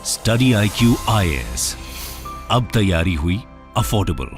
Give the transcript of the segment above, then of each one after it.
Study IQ IAS, अब तैयारी हुई अफोर्डेबल।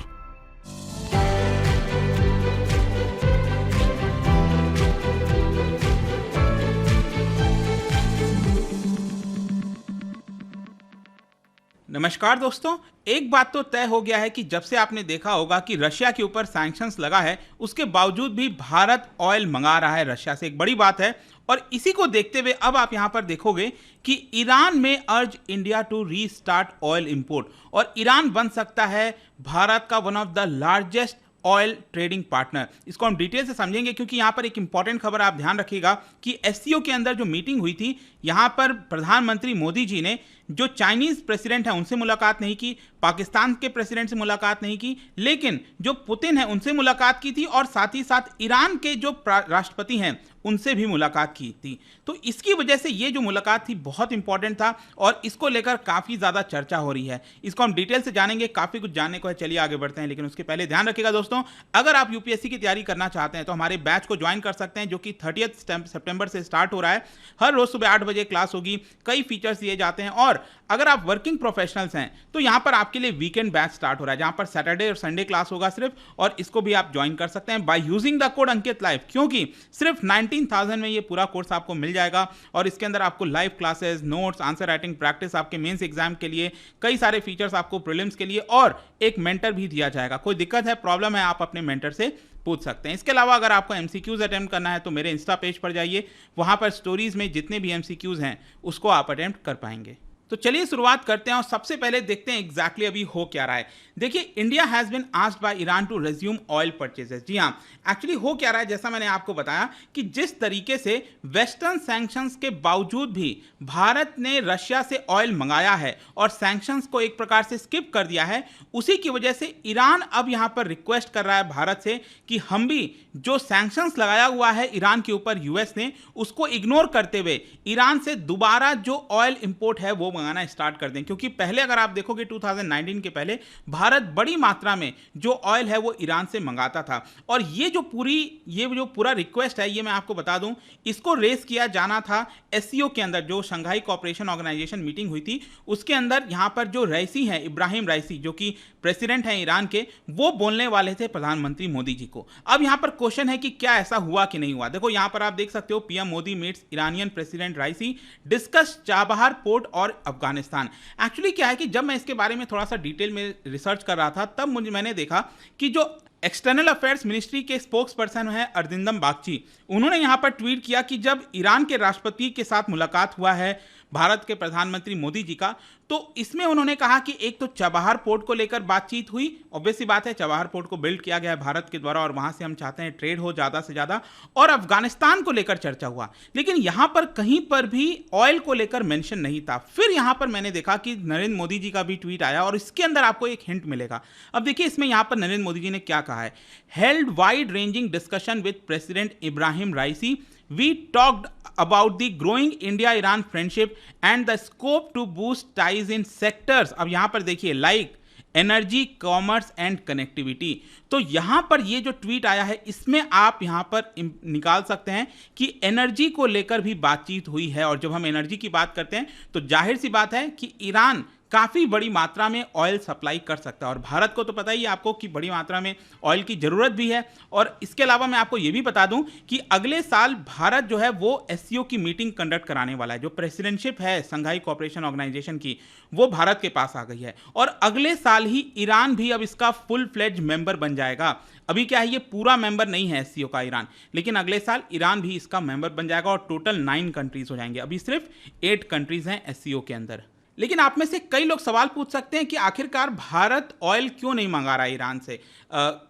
नमस्कार दोस्तों, एक बात तो तय हो गया है कि जब से आपने देखा होगा कि रशिया के ऊपर सैंक्शंस लगा है, उसके बावजूद भी भारत ऑयल मंगा रहा है रशिया से। एक बड़ी बात है। और इसी को देखते हुए अब आप यहां पर देखोगे कि ईरान में urges India to restart oil import, और ईरान बन सकता है भारत का one of the largest oil trading partner. इसको हम डिटेल से समझेंगे, क्योंकि यहां पर एक इंपॉर्टेंट खबर आप ध्यान रखिएगा कि एससीओ के अंदर जो मीटिंग हुई थी, यहां पर प्रधानमंत्री मोदी जी ने जो चाइनीज प्रेसिडेंट है उनसे मुलाकात नहीं की, पाकिस्तान के प्रेसिडेंट से मुलाकात नहीं की, लेकिन जो पुतिन है उनसे मुलाकात की थी, और साथ ही साथ ईरान के जो राष्ट्रपति हैं उनसे भी मुलाकात की थी। तो इसकी वजह से ये जो मुलाकात थी बहुत इंपॉर्टेंट था, और इसको लेकर काफ़ी ज़्यादा चर्चा हो रही है। इसको हम डिटेल से जानेंगे, काफ़ी कुछ जानने को है। चलिए आगे बढ़ते हैं, लेकिन उसके पहले ध्यान रखिएगा दोस्तों, अगर आप यूपीएससी की तैयारी करना चाहते हैं तो हमारे बैच को ज्वाइन कर सकते हैं, जो कि 30 सितंबर से स्टार्ट हो रहा है। हर रोज सुबह 8 बजे क्लास होगी, कई फीचर्स दिए जाते हैं। और अगर आप वर्किंग प्रोफेशनल्स हैं तो यहाँ पर आपके लिए वीकेंड बैच स्टार्ट हो रहा है, जहाँ पर सैटरडे और संडे क्लास होगा सिर्फ, और इसको भी आप ज्वाइन कर सकते हैं by using the code Ankit live, क्योंकि सिर्फ 19,000 में ये पूरा कोर्स आपको मिल जाएगा। और इसके अंदर आपको live classes, notes, answer writing practice आपके मेंस एग्जाम के लिए, कई सारे फीचर्स आपको प्रीलिम्स के लिए, और एक मेंटर भी दिया जाएगा। कोई दिक्कत है, प्रॉब्लम है, आप अपने मेंटर से पूछ सकते हैं। इसके अलावा अगर आपको एमसीक्यूज अटेम्प्ट करना है तो मेरे इंस्टा पेज पर जाइए, वहां पर स्टोरीज में जितने भी एमसीक्यूज हैं उसको आप अटेम्प्ट कर पाएंगे। तो चलिए शुरुआत करते हैं, और सबसे पहले देखते हैं एग्जैक्टली अभी हो क्या रहा है। देखिए, India has been asked by Iran to resume oil purchases. जी हाँ, एक्चुअली हो क्या रहा है, जैसा मैंने आपको बताया कि जिस तरीके से वेस्टर्न सैंक्शंस के बावजूद भी भारत ने रशिया से ऑयल मंगाया है और सैंक्शंस को एक प्रकार से स्किप कर दिया है, उसी की वजह से ईरान अब यहां पर रिक्वेस्ट कर रहा है भारत से कि हम भी जो सैंक्शंस लगाया हुआ है ईरान के ऊपर यूएस ने, उसको इग्नोर करते हुए ईरान से दोबारा जो ऑयल इंपोर्ट है वो मंगाना स्टार्ट कर दें। क्योंकि पहले अगर आप देखोगे 2019 के पहले भारत बड़ी मात्रा में जो ऑयल है वो ईरान से मंगाता था। और ये जो पूरा रिक्वेस्ट है, ये मैं आपको बता दूं, इसको रेस किया जाना था एससीओ के अंदर, जो शंघाई कोऑपरेशन ऑर्गेनाइजेशन मीटिंग हुई थी उसके अंदर। यहां पर जो रईसी हैं, इब्राहिम रईसी, जो कि प्रेसिडेंट हैं ईरान के, वो बोलने वाले थे प्रधानमंत्री मोदी जी को। अब यहां पर क्वेश्चन है कि क्या ऐसा हुआ कि नहीं हुआ। देखो यहां पर आप देख सकते हो, PM Modi meets Iranian president Raisi, discuss Chabahar port और अफगानिस्तान। एक्चुअली क्या है कि जब मैं इसके बारे में थोड़ा सा डिटेल में रिसर्च कर रहा था, तब मैंने देखा कि जो एक्सटर्नल अफेयर्स मिनिस्ट्री के स्पोक्स पर्सन है अरविंदम बागची, उन्होंने यहां पर ट्वीट किया कि जब ईरान के राष्ट्रपति के साथ मुलाकात हुआ है भारत के प्रधानमंत्री मोदी जी का, तो इसमें उन्होंने कहा कि एक तो चाबहार पोर्ट को लेकर बातचीत हुई। ऑब्वियस सी बात है, चाबहार पोर्ट को बिल्ड किया गया है भारत के द्वारा, और वहां से हम चाहते हैं ट्रेड हो ज़्यादा से ज़्यादा, और अफगानिस्तान को लेकर चर्चा हुआ। लेकिन यहां पर कहीं पर भी ऑयल को लेकर मेंशन नहीं था। फिर यहां पर मैंने देखा कि नरेंद्र मोदी जी का भी ट्वीट आया, और इसके अंदर आपको एक हिंट मिलेगा। अब देखिए इसमें यहां पर नरेंद्र मोदी जी ने क्या कहा है, held wide ranging discussion with president Ibrahim राइसी, we talked about the growing India-Iran friendship and the scope to boost ties in sectors। अब यहां पर देखिए, like energy, commerce and connectivity. तो यहां पर ये जो ट्वीट आया है, इसमें आप यहां पर निकाल सकते हैं कि एनर्जी को लेकर भी बातचीत हुई है। और जब हम एनर्जी की बात करते हैं तो जाहिर सी बात है कि ईरान काफ़ी बड़ी मात्रा में ऑयल सप्लाई कर सकता है, और भारत को तो पता ही है आपको कि बड़ी मात्रा में ऑयल की ज़रूरत भी है। और इसके अलावा मैं आपको ये भी बता दूं कि अगले साल भारत जो है वो एससीओ की मीटिंग कंडक्ट कराने वाला है। जो प्रेसिडेंटशिप है शंघाई कोऑपरेशन ऑर्गेनाइजेशन की, वो भारत के पास आ गई है, और अगले साल ही ईरान भी अब इसका फुल फ्लेज मेंबर बन जाएगा। अभी क्या है, ये पूरा मेंबर नहीं है एससीओ का ईरान, लेकिन अगले साल ईरान भी इसका मेंबर बन जाएगा, और टोटल 9 कंट्रीज हो जाएंगे। अभी सिर्फ 8 कंट्रीज हैं एससीओ के अंदर। लेकिन आप में से कई लोग सवाल पूछ सकते हैं कि आखिरकार भारत ऑयल क्यों नहीं मंगा रहा है ईरान से,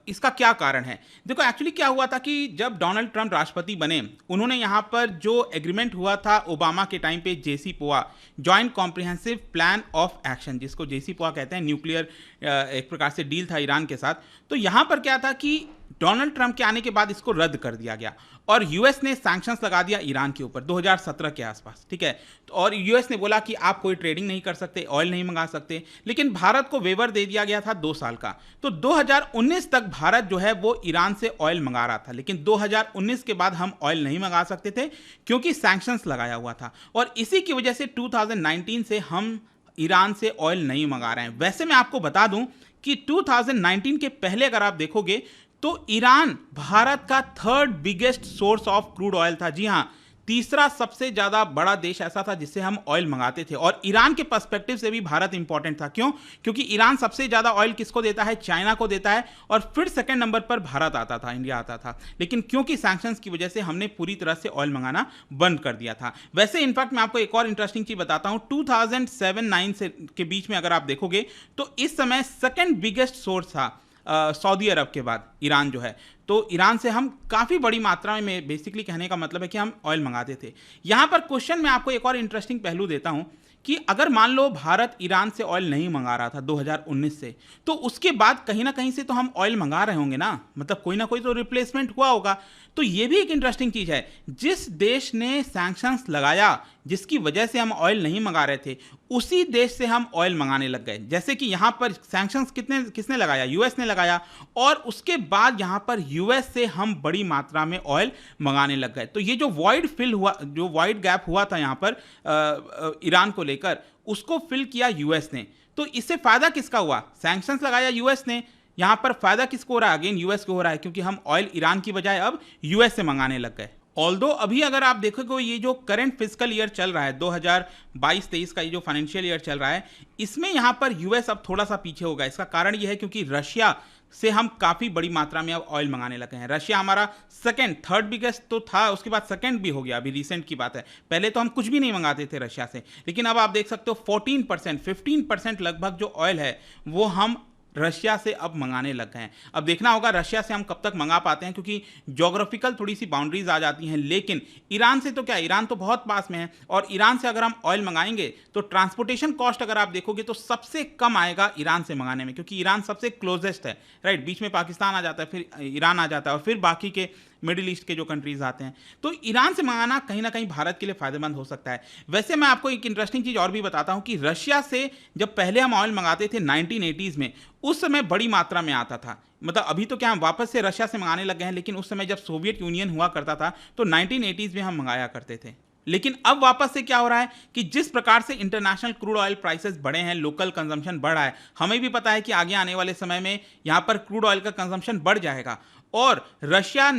इसका क्या कारण है। देखो एक्चुअली क्या हुआ था कि जब डोनाल्ड ट्रंप राष्ट्रपति बने, उन्होंने यहाँ पर जो एग्रीमेंट हुआ था ओबामा के टाइम पे, JCPOA, joint comprehensive plan of action, जिसको JCPOA कहते हैं, न्यूक्लियर एक प्रकार से डील था ईरान के साथ। तो यहाँ पर क्या था कि डोनाल्ड ट्रंप के आने के बाद इसको रद्द कर दिया गया, और यूएस ने सैंक्शंस लगा दिया ईरान के ऊपर 2017 के आसपास, ठीक है। तो और यूएस ने बोला कि आप कोई ट्रेडिंग नहीं कर सकते, ऑयल नहीं मंगा सकते, लेकिन भारत को वेवर दे दिया गया था 2 साल का। तो 2019 तक भारत जो है वो ईरान से ऑयल मंगा रहा था, लेकिन 2019 के बाद हम ऑयल नहीं मंगा सकते थे क्योंकि सैंक्शंस लगाया हुआ था। और इसी की वजह से 2019 से हम ईरान से ऑयल नहीं मंगा रहे हैं। वैसे मैं आपको बता दूं कि 2019 के पहले अगर आप देखोगे तो ईरान भारत का third biggest source of crude oil था। जी हाँ, तीसरा सबसे ज्यादा बड़ा देश ऐसा था जिससे हम ऑयल मंगाते थे। और ईरान के पर्सपेक्टिव से भी भारत इंपॉर्टेंट था। क्यों? क्योंकि ईरान सबसे ज्यादा ऑयल किसको देता है? चाइना को देता है। और फिर सेकंड नंबर पर भारत आता था, इंडिया आता था। लेकिन क्योंकि सैंक्शंस की वजह से हमने पूरी तरह से ऑयल मंगाना बंद कर दिया था। वैसे इनफैक्ट मैं आपको एक और इंटरेस्टिंग चीज बताता हूं, 2007-9 से के बीच में अगर आप देखोगे तो इस समय सेकंड बिगेस्ट सोर्स था सऊदी अरब के बाद ईरान जो है। तो ईरान से हम काफ़ी बड़ी मात्रा में, बेसिकली कहने का मतलब है कि हम ऑयल मंगाते थे। यहाँ पर क्वेश्चन मैं आपको एक और इंटरेस्टिंग पहलू देता हूँ कि अगर मान लो भारत ईरान से ऑयल नहीं मंगा रहा था 2019 से, तो उसके बाद कहीं ना कहीं से तो हम ऑयल मंगा रहे होंगे ना, मतलब कोई ना कोई तो रिप्लेसमेंट हुआ होगा। तो ये भी एक इंटरेस्टिंग चीज़ है, जिस देश ने सैंक्शंस लगाया जिसकी वजह से हम ऑयल नहीं मंगा रहे थे, उसी देश से हम ऑयल मंगाने लग गए। जैसे कि यहाँ पर सैंक्शंस किसने लगाया? यूएस ने लगाया। और उसके बाद यहाँ पर यूएस से हम बड़ी मात्रा में ऑयल मंगाने लग गए। तो ये जो वॉइड फिल हुआ, जो वॉइड गैप हुआ था यहाँ पर ईरान को लेकर, उसको फिल किया यूएस ने। तो इससे फायदा किसका हुआ? सैंक्शंस लगाया यूएस ने, यहाँ पर फायदा किसको हो रहा है? अगेन यूएस को हो रहा है, क्योंकि हम ऑयल ईरान की बजाय अब यूएस से मंगाने लग गए। ऑल्दो अभी अगर आप देखोगे ये जो करंट फिजिकल ईयर चल रहा है 2022-23 का, ये जो फाइनेंशियल ईयर चल रहा है, इसमें यहाँ पर यूएस अब थोड़ा सा पीछे होगा। इसका कारण ये है क्योंकि रशिया से हम काफ़ी बड़ी मात्रा में अब ऑयल मंगाने लगे हैं। रशिया हमारा थर्ड बिगेस्ट तो था, उसके बाद सेकंड भी हो गया, अभी रिसेंट की बात है। पहले तो हम कुछ भी नहीं मंगाते थे रशिया से, लेकिन अब आप देख सकते हो 15% लगभग जो ऑयल है वो हम रशिया से अब मंगाने लग गए हैं। अब देखना होगा रशिया से हम कब तक मंगा पाते हैं, क्योंकि ज्योग्राफिकल थोड़ी सी बाउंड्रीज आ जाती हैं। लेकिन ईरान से तो क्या, ईरान तो बहुत पास में है, और ईरान से अगर हम ऑयल मंगाएंगे तो ट्रांसपोर्टेशन कॉस्ट अगर आप देखोगे तो सबसे कम आएगा ईरान से मंगाने में, क्योंकि ईरान सबसे क्लोजेस्ट है, राइट। बीच में पाकिस्तान आ जाता है, फिर ईरान आ जाता है, और फिर बाकी के मिडिल ईस्ट के जो कंट्रीज आते हैं। तो ईरान से मंगाना कहीं ना कहीं भारत के लिए फायदेमंद हो सकता है। वैसे मैं आपको एक इंटरेस्टिंग चीज और भी बताता हूं कि रशिया से जब पहले हम ऑयल मंगाते थे 1980s में, उस समय बड़ी मात्रा में आता था। मतलब अभी तो क्या हम वापस से रशिया से मंगाने लगे हैं, लेकिन उस समय जब सोवियत यूनियन हुआ करता था तो 1980s में हम मंगाया करते थे। लेकिन अब वापस से क्या हो रहा है कि जिस प्रकार से इंटरनेशनल क्रूड ऑयल प्राइसेस बढ़े हैं, लोकल कंजम्पशन बढ़ा है, हमें भी पता है कि आगे आने वाले समय में यहां पर क्रूड ऑयल का कंजम्पशन बढ़ जाएगा। और रशिया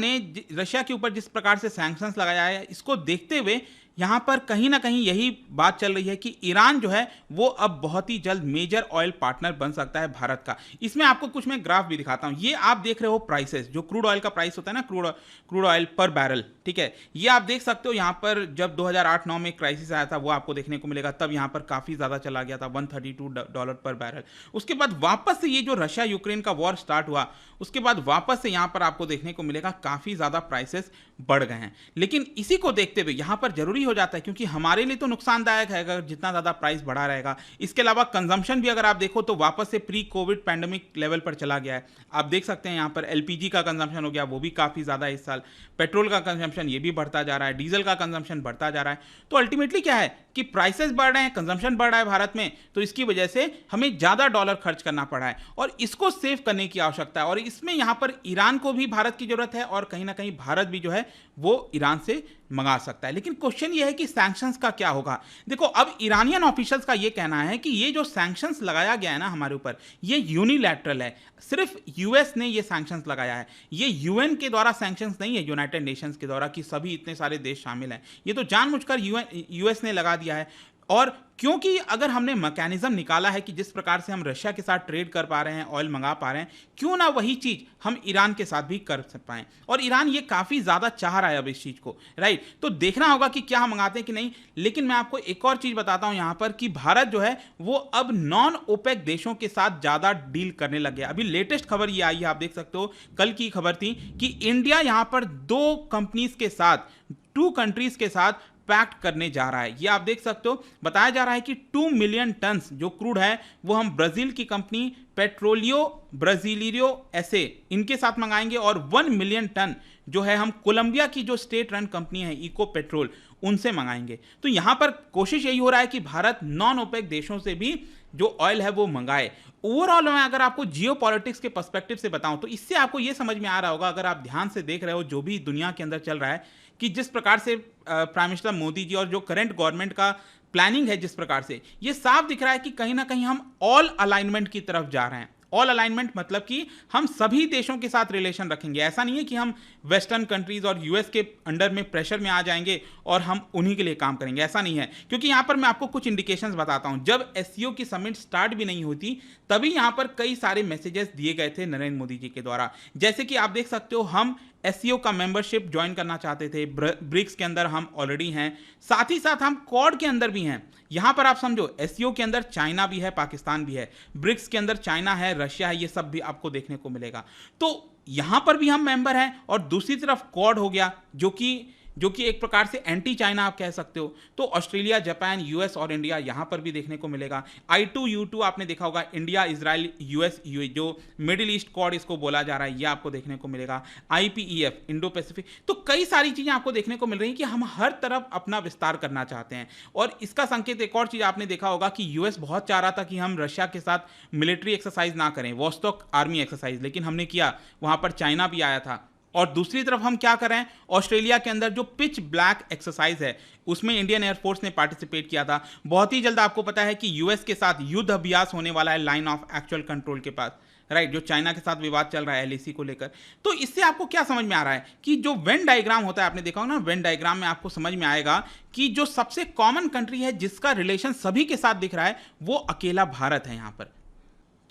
के ऊपर जिस प्रकार से सैंक्शंस लगाया है, इसको देखते हुए यहाँ पर कहीं ना कहीं यही बात चल रही है कि ईरान जो है वो अब बहुत ही जल्द मेजर ऑयल पार्टनर बन सकता है भारत का। इसमें आपको कुछ मैं ग्राफ भी दिखाता हूँ। ये आप देख रहे हो प्राइसेस, जो क्रूड ऑयल का प्राइस होता है ना, क्रूड ऑयल पर बैरल, ठीक है। ये आप देख सकते हो यहाँ पर जब 2008-9 में क्राइसिस आया था वो आपको देखने को मिलेगा, तब यहाँ पर काफ़ी ज़्यादा चला गया था, $132 पर बैरल। उसके बाद वापस से ये जो रशिया यूक्रेन का वॉर स्टार्ट हुआ, उसके बाद वापस से यहाँ पर आपको देखने को मिलेगा काफ़ी ज़्यादा प्राइसेस बढ़ गए हैं। लेकिन इसी को देखते हुए यहाँ पर जरूरी हो जाता है, क्योंकि हमारे लिए तो नुकसानदायक है अगर जितना ज़्यादा प्राइस बढ़ा रहेगा। इसके अलावा कंजम्पशन भी अगर आप देखो तो वापस से प्री कोविड पैंडेमिक लेवल पर चला गया है। आप देख सकते हैं यहाँ पर एलपीजी का कंजम्पशन हो गया, वो भी काफ़ी ज़्यादा इस साल। पेट्रोल का कंजम्पशन ये भी बढ़ता जा रहा है, डीजल का कंजम्पशन बढ़ता जा रहा है। तो अल्टीमेटली क्या है कि प्राइसेस बढ़ रहे हैं, कंजम्पशन बढ़ रहा है भारत में, तो इसकी वजह से हमें ज़्यादा डॉलर खर्च करना पड़ा है और इसको सेव करने की आवश्यकता है। और इसमें यहाँ पर ईरान को भी भारत की जरूरत है और कहीं ना कहीं भारत भी जो है वो ईरान से मंगा सकता है। लेकिन क्वेश्चन ये है कि सैंक्शंस का क्या होगा। देखो, अब ईरानियन ऑफिशियल्स का ये कहना है कि ये जो सैंक्शंस लगाया गया है ना हमारे ऊपर, ये यूनिलैटरल है, सिर्फ यूएस ने ये सैंक्शंस लगाया है। ये यूएन के द्वारा सैंक्शंस नहीं है, यूनाइटेड नेशंस के द्वारा कि सभी इतने सारे देश शामिल हैं। ये तो जानबूझकर यूएस ने लगा दिया है। और क्योंकि अगर हमने मैकेनिज्म निकाला है कि जिस प्रकार से हम रशिया के साथ ट्रेड कर पा रहे हैं, ऑयल मंगा पा रहे हैं, क्यों ना वही चीज हम ईरान के साथ भी कर पाएं। और ईरान ये काफी ज्यादा चाह रहा है अब इस चीज को, राइट। तो देखना होगा कि क्या हम मंगाते हैं कि नहीं। लेकिन मैं आपको एक और चीज बताता हूं यहां पर कि भारत जो है वो अब नॉन ओपेक देशों के साथ ज्यादा डील करने लग गया। अभी लेटेस्ट खबर ये आई है, आप देख सकते हो, कल की खबर थी कि इंडिया यहां पर 2 कंट्रीज के साथ पैक्ट करने जा रहा है। ये आप देख सकते हो, बताया जा रहा है कि 2 मिलियन टन जो क्रूड है वो हम ब्राजील की कंपनी पेट्रोलियो ब्राजीलियो एसे इनके साथ मंगाएंगे, और 1 मिलियन टन जो है हम कोलंबिया की जो स्टेट रन कंपनी है इको पेट्रोल, उनसे मंगाएंगे। तो यहां पर कोशिश यही हो रहा है कि भारत नॉन ओपेक देशों से भी जो ऑयल है वो मंगाए। ओवरऑल मैं अगर आपको जियो पॉलिटिक्स के पर्सपेक्टिव से बताऊं तो इससे आपको ये समझ में आ रहा होगा, अगर आप ध्यान से देख रहे हो जो भी दुनिया के अंदर चल रहा है, कि जिस प्रकार से प्राइम मिनिस्टर मोदी जी और जो करंट गवर्नमेंट का प्लानिंग है जिस प्रकार से, ये साफ दिख रहा है कि कहीं ना कहीं हम ऑल अलाइनमेंट की तरफ जा रहे हैं। ऑल अलाइनमेंट मतलब कि हम सभी देशों के साथ रिलेशन रखेंगे। ऐसा नहीं है कि हम वेस्टर्न कंट्रीज और यूएस के अंडर में प्रेशर में आ जाएंगे और हम उन्हीं के लिए काम करेंगे, ऐसा नहीं है। क्योंकि यहां पर मैं आपको कुछ इंडिकेशंस बताता हूं। जब एससीओ की समिट स्टार्ट भी नहीं होती तभी यहां पर कई सारे मैसेजेस दिए गए थे नरेंद्र मोदी जी के द्वारा। जैसे कि आप देख सकते हो, हम एससीओ का मेंबरशिप ज्वाइन करना चाहते थे, ब्रिक्स के अंदर हम ऑलरेडी हैं, साथ ही साथ हम क्वाड के अंदर भी हैं। यहां पर आप समझो, एससीओ के अंदर चाइना भी है, पाकिस्तान भी है, ब्रिक्स के अंदर चाइना है, रशिया है, ये सब भी आपको देखने को मिलेगा। तो यहां पर भी हम मेंबर हैं और दूसरी तरफ क्वाड हो गया जो कि एक प्रकार से एंटी चाइना आप कह सकते हो। तो ऑस्ट्रेलिया, जापान, यूएस और इंडिया यहां पर भी देखने को मिलेगा। I2U2 आपने देखा होगा, इंडिया, इजराइल, यूएस, जो मिडिल ईस्ट क्वाड इसको बोला जा रहा है, यह आपको देखने को मिलेगा। IPEF, Indo Pacific. तो कई सारी चीजें आपको देखने को मिल रही हैं कि हम हर तरफ अपना विस्तार करना चाहते हैं। और इसका संकेत एक और चीज आपने देखा होगा कि यूएस बहुत चाह रहा था कि हम रशिया के साथ मिलिट्री एक्सरसाइज ना करें, वोस्टॉक आर्मी एक्सरसाइज, लेकिन हमने किया। वहां पर चाइना भी आया था। और दूसरी तरफ हम क्या कर रहे हैं, ऑस्ट्रेलिया के अंदर जो पिच ब्लैक एक्सरसाइज है उसमें इंडियन एयरफोर्स ने पार्टिसिपेट किया था। बहुत ही जल्द आपको पता है कि यूएस के साथ युद्ध अभ्यास होने वाला है लाइन ऑफ एक्चुअल कंट्रोल के पास, राइट, जो चाइना के साथ विवाद चल रहा है LAC को लेकर। तो इससे आपको क्या समझ में आ रहा है कि जो वेन डायग्राम होता है, आपने देखा होगा ना, वेन डायग्राम में आपको समझ में आएगा कि जो सबसे कॉमन कंट्री है जिसका रिलेशन सभी के साथ दिख रहा है वो अकेला भारत है यहां पर।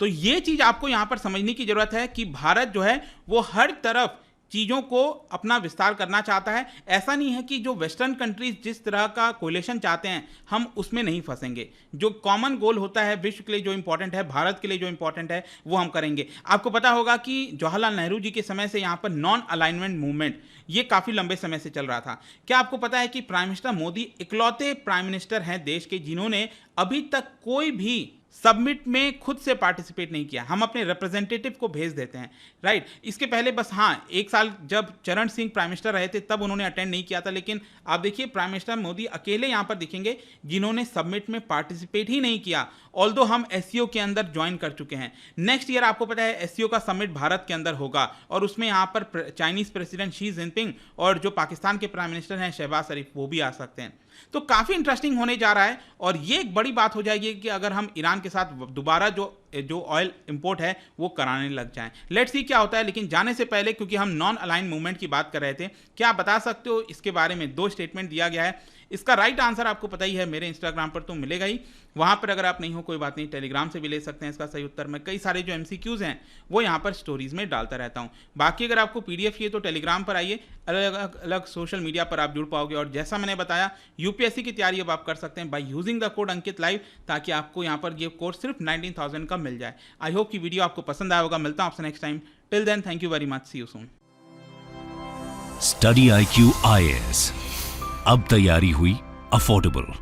तो ये चीज आपको यहां पर समझने की जरूरत है कि भारत जो है वो हर तरफ चीज़ों को अपना विस्तार करना चाहता है। ऐसा नहीं है कि जो वेस्टर्न कंट्रीज जिस तरह का कोलेशन चाहते हैं हम उसमें नहीं फंसेंगे। जो कॉमन गोल होता है विश्व के लिए जो इंपॉर्टेंट है, भारत के लिए जो इंपॉर्टेंट है, वो हम करेंगे। आपको पता होगा कि जवाहरलाल नेहरू जी के समय से यहाँ पर नॉन अलाइनमेंट मूवमेंट ये काफ़ी लंबे समय से चल रहा था। क्या आपको पता है कि प्राइम मिनिस्टर मोदी इकलौते प्राइम मिनिस्टर हैं देश के जिन्होंने अभी तक कोई भी सबमिट में खुद से पार्टिसिपेट नहीं किया। हम अपने रिप्रेजेंटेटिव को भेज देते हैं, राइट। इसके पहले बस हाँ, एक साल जब चरण सिंह प्राइम मिनिस्टर रहे थे तब उन्होंने अटेंड नहीं किया था। लेकिन आप देखिए, प्राइम मिनिस्टर मोदी अकेले यहाँ पर दिखेंगे जिन्होंने सबमिट में पार्टिसिपेट ही नहीं किया, ऑल्दो हम एससीओ के अंदर ज्वाइन कर चुके हैं। नेक्स्ट ईयर आपको पता है एससीओ का समिट भारत के अंदर होगा और उसमें यहाँ पर चाइनीज प्रेसिडेंट शी जिनपिंग और जो पाकिस्तान के प्राइम मिनिस्टर हैं शहबाज शरीफ, वो भी आ सकते हैं। तो काफ़ी इंटरेस्टिंग होने जा रहा है और ये एक बड़ी बात हो जाएगी कि अगर हम ईरान के साथ दोबारा जो ऑयल इंपोर्ट है वो कराने लग जाएं। लेट्स सी क्या होता है। लेकिन जाने से पहले, क्योंकि हम नॉन अलाइन मूवमेंट की बात कर रहे थे, क्या आप बता सकते हो इसके बारे में? 2 स्टेटमेंट दिया गया है। इसका राइट आंसर आपको पता ही है, मेरे इंस्टाग्राम पर तो मिलेगा ही। वहाँ पर अगर आप नहीं हो कोई बात नहीं, टेलीग्राम से भी ले सकते हैं इसका सही उत्तर। मैं कई सारे जो MCQs हैं वो यहाँ पर स्टोरीज में डालता रहता हूँ। बाकी अगर आपको PDF चाहिए तो टेलीग्राम पर आइए, अलग अलग सोशल मीडिया पर आप जुड़ पाओगे। और जैसा मैंने बताया, UPSC की तैयारी अब आप कर सकते हैं by using the code Ankit live, ताकि आपको यहाँ पर ये कोर्स सिर्फ 19,000 का मिल जाए। आई होप कि वीडियो आपको पसंद आया होगा। मिलता हूँ आपसे next time. Till then, thank you very much, see you soon. Study IQ IAS, अब तैयारी हुई अफोर्डेबल।